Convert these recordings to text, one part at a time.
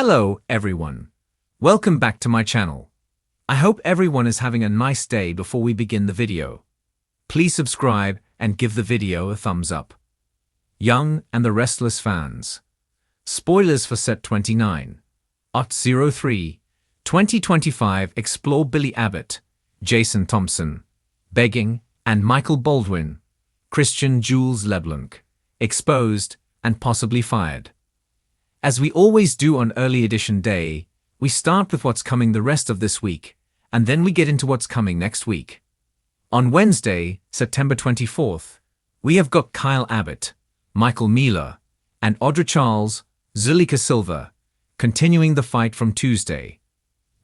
Hello, everyone. Welcome back to my channel. I hope everyone is having a nice day before we begin the video. Please subscribe and give the video a thumbs up. Young and the Restless fans. Spoilers for set 29. @03, 2025 explore Billy Abbott, Jason Thompson, Begging, and Michael Baldwin, Christian Jules Leblanc, exposed and possibly fired. As we always do on Early Edition Day, we start with what's coming the rest of this week, and then we get into what's coming next week. On Wednesday, September 24th, we have got Kyle Abbott, Michael Miller, and Audra Charles, Zulika Silva, continuing the fight from Tuesday.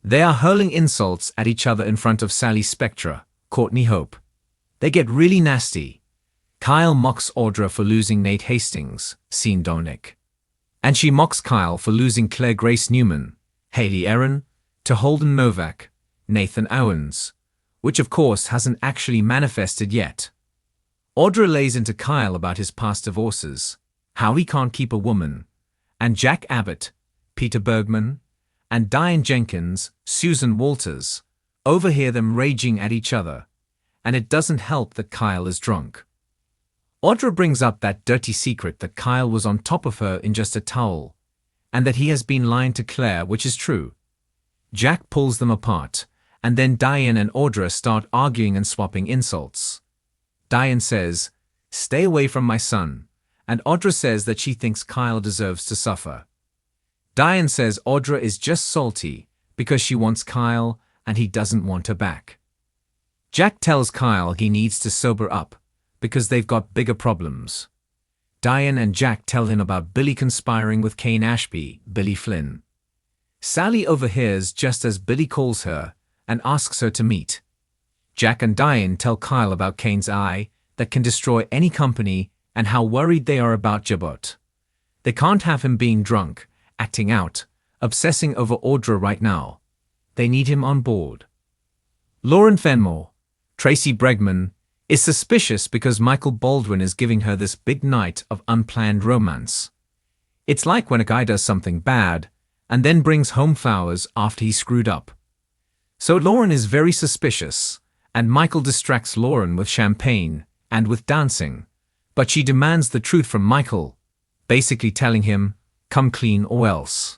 They are hurling insults at each other in front of Sally Spectra, Courtney Hope. They get really nasty. Kyle mocks Audra for losing Nate Hastings, Sean Donick. And she mocks Kyle for losing Claire Grace Newman, Haley Aaron, to Holden Novak, Nathan Owens, which of course hasn't actually manifested yet. Audra lays into Kyle about his past divorces, how he can't keep a woman, and Jack Abbott, Peter Bergman, and Diane Jenkins, Susan Walters, overhear them raging at each other, and it doesn't help that Kyle is drunk. Audra brings up that dirty secret that Kyle was on top of her in just a towel, and that he has been lying to Claire, which is true. Jack pulls them apart, and then Diane and Audra start arguing and swapping insults. Diane says, "Stay away from my son," and Audra says that she thinks Kyle deserves to suffer. Diane says Audra is just salty because she wants Kyle and he doesn't want her back. Jack tells Kyle he needs to sober up because they've got bigger problems. Diane and Jack tell him about Billy conspiring with Kane Ashby, Billy Flynn. Sally overhears just as Billy calls her and asks her to meet. Jack and Diane tell Kyle about Kane's eye that can destroy any company and how worried they are about Jabot. They can't have him being drunk, acting out, obsessing over Audra right now. They need him on board. Lauren Fenmore, Tracy Bregman, is suspicious because Michael Baldwin is giving her this big night of unplanned romance. It's like when a guy does something bad and then brings home flowers after he screwed up. So Lauren is very suspicious, and Michael distracts Lauren with champagne and with dancing, but she demands the truth from Michael, basically telling him, "Come clean or else."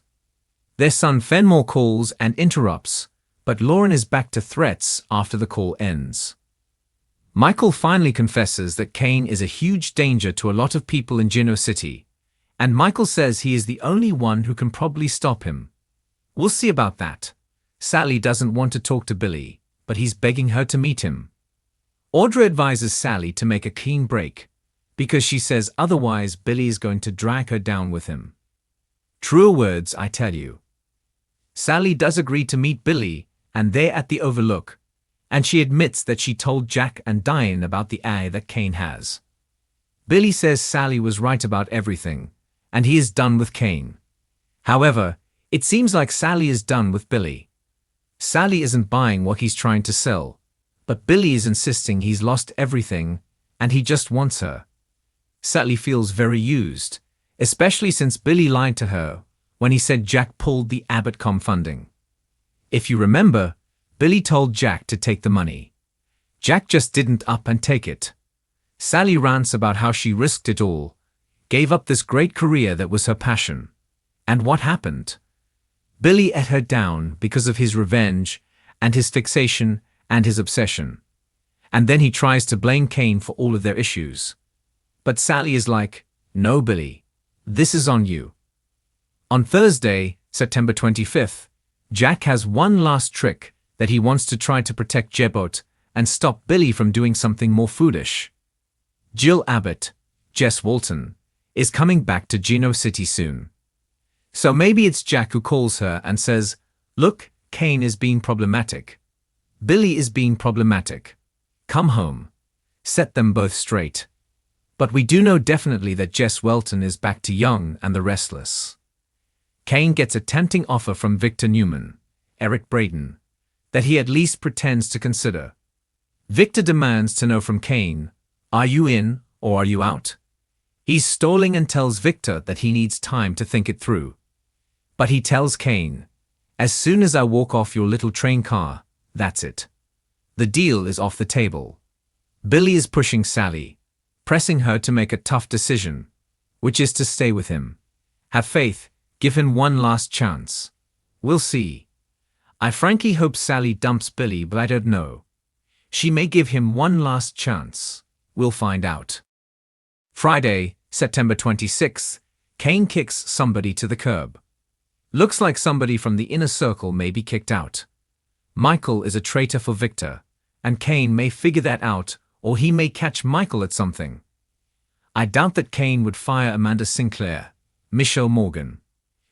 Their son Fenmore calls and interrupts, but Lauren is back to threats after the call ends. Michael finally confesses that Kane is a huge danger to a lot of people in Geno City, and Michael says he is the only one who can probably stop him. We'll see about that. Sally doesn't want to talk to Billy, but he's begging her to meet him. Audra advises Sally to make a clean break, because she says otherwise Billy is going to drag her down with him. Truer words, I tell you. Sally does agree to meet Billy, and they're at the Overlook, and she admits that she told Jack and Diane about the eye that Kane has. Billy says Sally was right about everything, and he is done with Kane. However, it seems like Sally is done with Billy. Sally isn't buying what he's trying to sell, but Billy is insisting he's lost everything, and he just wants her. Sally feels very used, especially since Billy lied to her when he said Jack pulled the Abbott.com funding. If you remember, Billy told Jack to take the money. Jack just didn't up and take it. Sally rants about how she risked it all, gave up this great career that was her passion. And what happened? Billy ate her down because of his revenge and his fixation and his obsession. And then he tries to blame Kane for all of their issues. But Sally is like, "No, Billy, this is on you." On Thursday, September 25th, Jack has one last trick that he wants to try to protect Jabot and stop Billy from doing something more foolish. Jill Abbott, Jess Walton, is coming back to Geno City soon. So maybe it's Jack who calls her and says, "Look, Kane is being problematic. Billy is being problematic. Come home. Set them both straight." But we do know definitely that Jess Welton is back to Young and the Restless. Kane gets a tempting offer from Victor Newman, Eric Braden, that he at least pretends to consider. Victor demands to know from Kane, "Are you in or are you out?" He's stalling and tells Victor that he needs time to think it through. But he tells Kane, "As soon as I walk off your little train car, that's it. The deal is off the table." Billy is pushing Sally, pressing her to make a tough decision, which is to stay with him. Have faith, give him one last chance. We'll see. I frankly hope Sally dumps Billy, but I don't know. She may give him one last chance. We'll find out. Friday, September 26th, Kane kicks somebody to the curb. Looks like somebody from the inner circle may be kicked out. Michael is a traitor for Victor, and Kane may figure that out, or he may catch Michael at something. I doubt that Kane would fire Amanda Sinclair, Michelle Morgan.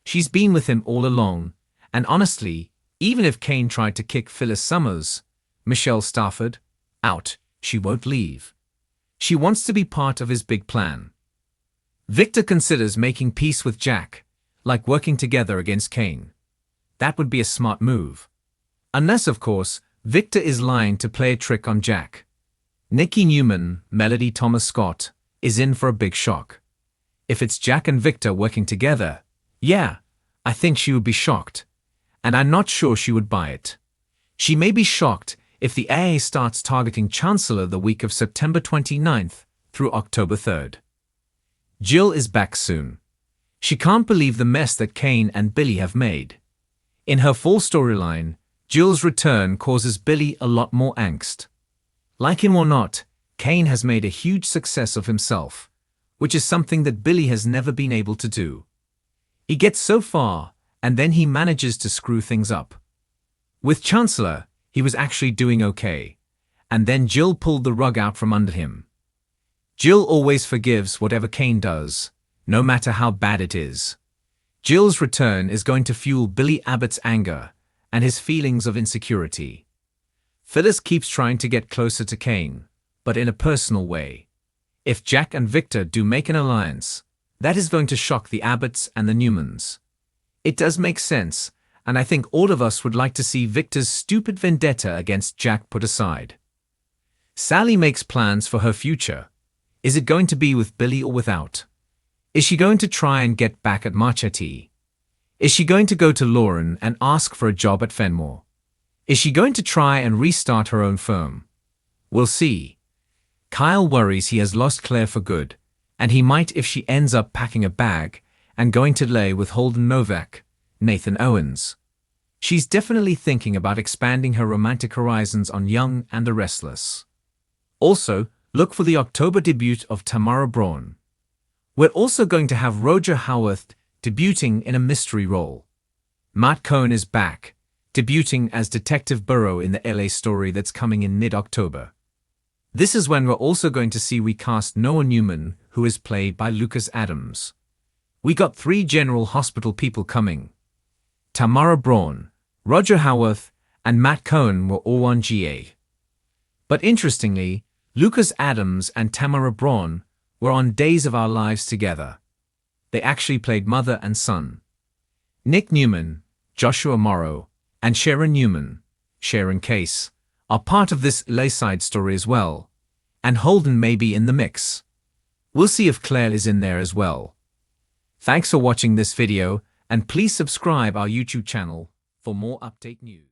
She's been with him all along, and honestly, even if Kane tried to kick Phyllis Summers, Michelle Stafford, out, she won't leave. She wants to be part of his big plan. Victor considers making peace with Jack, like working together against Kane. That would be a smart move. Unless, of course, Victor is lying to play a trick on Jack. Nikki Newman, Melody Thomas Scott, is in for a big shock. If it's Jack and Victor working together, yeah, I think she would be shocked. And I'm not sure she would buy it. She may be shocked if the AA starts targeting Chancellor the week of September 29th through October 3rd. Jill is back soon. She can't believe the mess that Kane and Billy have made. In her fall storyline, Jill's return causes Billy a lot more angst. Like him or not, Kane has made a huge success of himself, which is something that Billy has never been able to do. He gets so far, and then he manages to screw things up. With Chancellor, he was actually doing okay, and then Jill pulled the rug out from under him. Jill always forgives whatever Kane does, no matter how bad it is. Jill's return is going to fuel Billy Abbott's anger and his feelings of insecurity. Phyllis keeps trying to get closer to Kane, but in a personal way. If Jack and Victor do make an alliance, that is going to shock the Abbotts and the Newmans. It does make sense, and I think all of us would like to see Victor's stupid vendetta against Jack put aside. Sally makes plans for her future. Is it going to be with Billy or without? Is she going to try and get back at Marchetti? Is she going to go to Lauren and ask for a job at Fenmore? Is she going to try and restart her own firm? We'll see. Kyle worries he has lost Claire for good, and he might if she ends up packing a bag and going to lay with Holden Novak, Nathan Owens. She's definitely thinking about expanding her romantic horizons on Young and the Restless. Also, look for the October debut of Tamara Braun. We're also going to have Roger Howarth debuting in a mystery role. Matt Cohen is back, debuting as Detective Burrow in the LA story that's coming in mid-October. This is when we're also going to see recast Noah Newman, who is played by Lucas Adams. We got 3 General Hospital people coming. Tamara Braun, Roger Howarth, and Matt Cohen were all on GA. But interestingly, Lucas Adams and Tamara Braun were on Days of Our Lives together. They actually played mother and son. Nick Newman, Joshua Morrow, and Sharon Newman, Sharon Case, are part of this Layside story as well, and Holden may be in the mix. We'll see if Claire is in there as well. Thanks for watching this video, and please subscribe our YouTube channel for more update news.